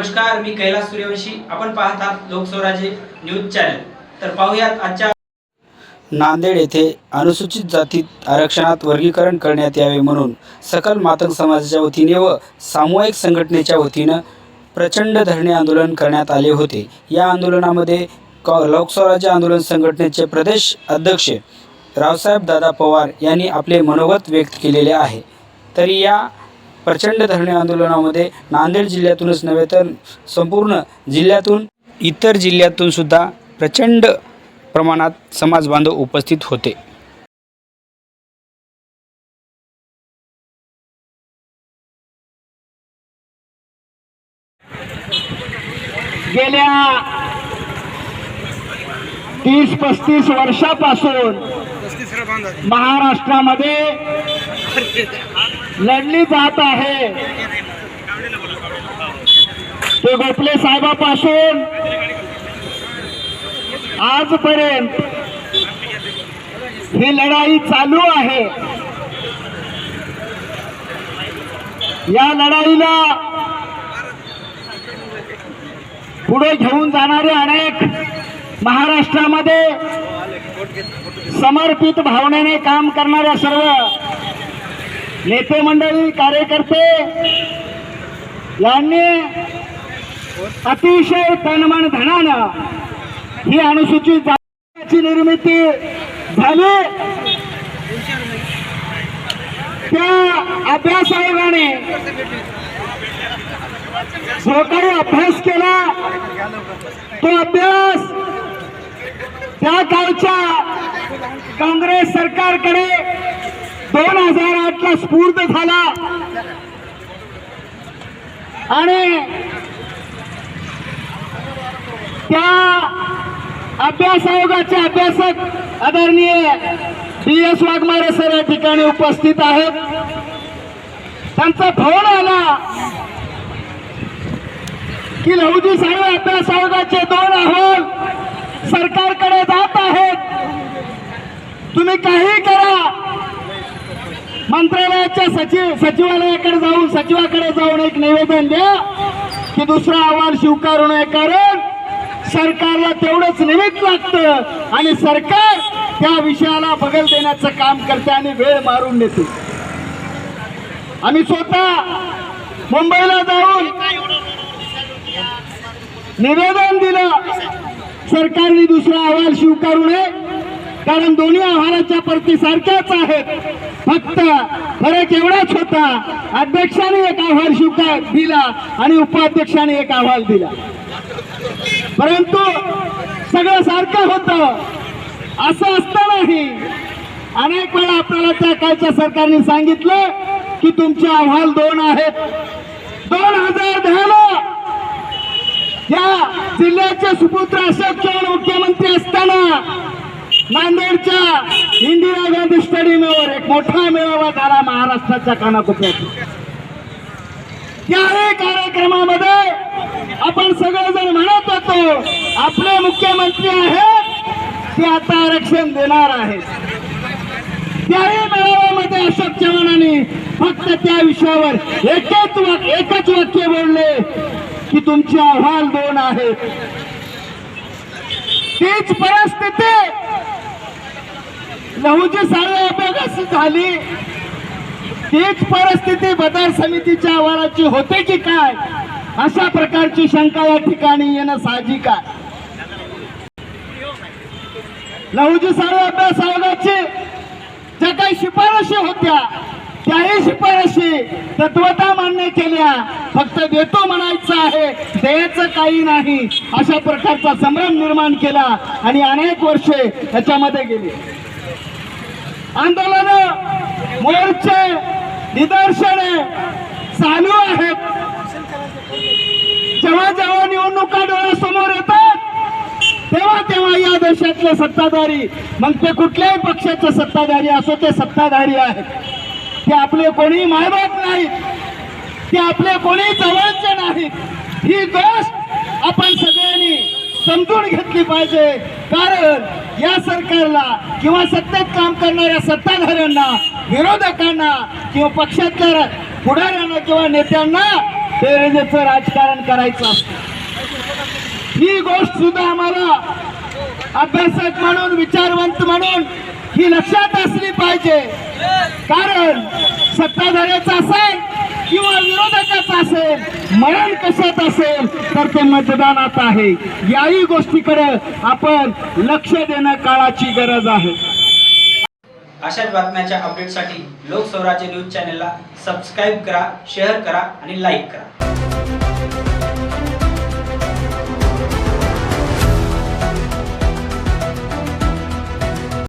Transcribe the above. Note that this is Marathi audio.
नमस्कार, मी कैलास सूर्यवंशी. आपण पाहत आहात लोकस्वराज्य न्यूज चॅनल. तर पाहूयात आजच्या. नांदेड येथे अनुसूचित जातीत आरक्षणात वर्गीकरण करण्यात यावे म्हणून सकल मातंग समाजाच्या वतीने व सामूहिक संघटनेच्या वतीनं प्रचंड धरणे आंदोलन करण्यात आले होते. या आंदोलनामध्ये लोकस्वराज्य आंदोलन संघटनेचे प्रदेश अध्यक्ष रावसाहेब दादा पवार यांनी आपले मनोगत व्यक्त केलेले आहे. तरी या प्रचंड धरणे आंदोलनामध्ये नांदेड जिल्ह्यातूनच नव्हे तर संपूर्ण जिल्ह्यातून इतर जिल्ह्यातून सुद्धा प्रचंड प्रमाणात समाज बांधव उपस्थित होते. गेल्या 30-35 वर्षापासून महाराष्ट्रामध्ये लढली जात आहे. ते गोखले साहेबापासून आजपर्यंत ही लढाई चालू आहे. या लढाईला पुढे घेऊन जाणारे अनेक महाराष्ट्रामध्ये समर्पित भावनेने काम करणाऱ्या सर्व नेते मंडळी, कार्यकर्ते यांनी अतिशय तनमन धनानं ही अनुसूचित जातीची निर्मिती झाली. त्या अभ्यास आयोगाने जो काही अभ्यास केला तो अभ्यास त्या काळच्या काँग्रेस सरकारकडे 2008 ला स्फूर्त झाला आणि त्या अभ्यास आयोगाचे अभ्यासक आदरणीय DS वाघमारे सर या ठिकाणी उपस्थित आहेत. त्यांचा फोन आला की लहुजी साहेब, अभ्यास आयोगाचे 2 अहवाल सरकारकडे जात आहेत, तुम्ही काही करा. मंत्रालयाच्या सचिवालयाकडे जाऊन सचिवाकडे जाऊन एक निवेदन द्या की दुसरा अहवाल स्वीकारू नये, कारण सरकारला तेवढंच निमित्त लागतं आणि सरकार त्या विषयाला बगल देण्याचं काम करते आणि वेळ मारून नेते. आम्ही स्वतः मुंबईला जाऊन निवेदन दिलं, सरकारने दुसरा अहवाल स्वीकारू नये, कारण दोन्ही अहवालाच्या प्रती सारख्याच आहेत. फक्त फरक एवढाच होता, अध्यक्षाने एक अहवाल स्वीकार दिला आणि उपाध्यक्षाने एक अहवाल दिला, परंतु सगळं सारखं होतं. असं असतानाही अनेक वेळा आपल्याला त्या काळच्या सरकारने सांगितलं की तुमचे अहवाल 2 आहेत. 2010 ला या जिल्ह्याचे सुपुत्र अशोक चव्हाण मुख्यमंत्री असताना नांदेडच्या इंदिरा गांधी स्टेडियमवर एक मोठा मेळावा झाला महाराष्ट्राच्या कानाकोपऱ्यात. त्याही कार्यक्रमामध्ये आपण सगळेजण म्हणत होतो आपले मुख्यमंत्री आहेत ते आता आरक्षण देणार आहेत. त्याही मेळाव्यामध्ये अशोक चव्हाणांनी फक्त त्या विषयावर एकच वाक्य बोलले की तुमचे अहवाल 2 आहेत. तीच परिस्थिती लहुजी साहेब अभ्यास झाली. तीच परिस्थिती बदार समितीच्या अहवालाची होते की काय, अशा प्रकारची शंका या ठिकाणी येणं साहजिक आहे. लहुजी साहेब अभ्यास आयोगाची ज्या काही शिफारशी होत्या त्याही शिफारशी तत्वता मान्य केल्या. फक्त देतो म्हणायचं आहे, द्यायचं काही नाही, अशा प्रकारचा संभ्रम निर्माण केला आणि अनेक वर्षे त्याच्यामध्ये गेली. आंदोलन, मोर्चे, निदर्शने चालू आहेत. जेव्हा जेव्हा निवडणुका डोळ्यासमोर येतात तेव्हा तेव्हा या देशातले सत्ताधारी, मग ते कुठल्याही पक्षाचे सत्ताधारी असो, ते सत्ताधारी आहेत, ते आपले कोणी मायबाप नाहीत, ते आपले कोणी जवळचे नाहीत. ही गोष्ट आपण सगळ्यांनी समजून घेतली पाहिजे, कारण या सरकारला किंवा सत्तेत काम करणाऱ्या सत्ताधाऱ्यांना, विरोधकांना किंवा पक्षातल्या पुढाऱ्यांना किंवा नेत्यांना बेरजेचं राजकारण करायचं असतं. ही गोष्ट सुद्धा आम्हाला अभ्यासक म्हणून, विचारवंत म्हणून ही लक्षात असली पाहिजे. कारण सत्ताधाऱ्याचा असेल किंवा विरोधकाचा असेल, मरण कशात असेल तर ते मतदानात आहे. याही गोष्टीकडे आपण लक्ष देणं काळाची गरज आहे. अशाच बातम्याच्या अपडेटसाठी लोकस्वराज्य न्यूज चॅनलला सबस्क्राईब करा, शेअर करा आणि लाईक करा.